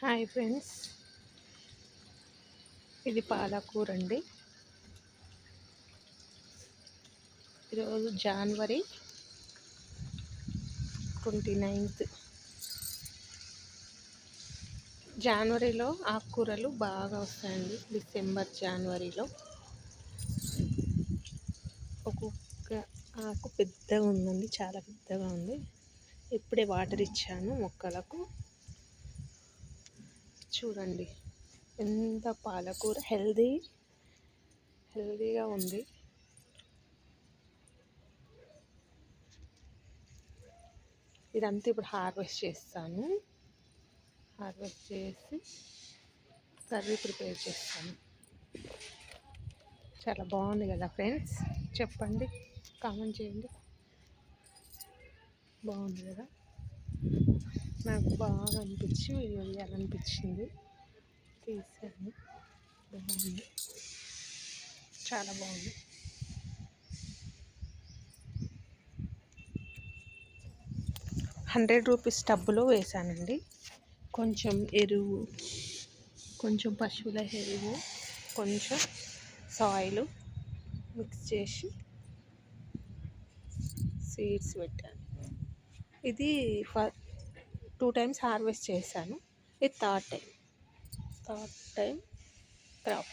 Hi friends, ఇది పాలకూర అండి. ఈరోజు జనవరి 29. జనవరిలో ఆకుకూరలు బాగా వస్తాయండి. డిసెంబర్ జనవరిలో ఒక్కొక్క ఆకు పెద్దగా ఉందండి, చాలా పెద్దగా ఉంది. ఇప్పుడే వాటర్ ఇచ్చాను మొక్కలకు. చూడండి ఎంత పాలకూర హెల్దీగా ఉంది. ఇదంతా ఇప్పుడు హార్వెస్ట్ చేస్తాను. హార్వెస్ట్ చేసి కర్రీ ప్రిపేర్ చేస్తాను. చాలా బాగుంది కదా ఫ్రెండ్స్, చెప్పండి, కామెంట్ చేయండి. బాగుంది కదా, నాకు బాగా అనిపించి వీడియో తీయాలనిపించింది, తీసాను. బాగుంది, చాలా బాగుంది. ₹100 టబ్బులో వేసానండి. కొంచెం ఎరువు, కొంచెం పశువుల ఎరువు, కొంచెం సాయిల్ మిక్స్ చేసి సీడ్స్ పెట్టాను. ఇది 2 టైమ్స్ హార్వెస్ట్ చేశాను. ఇది థర్డ్ టైం క్రాప్.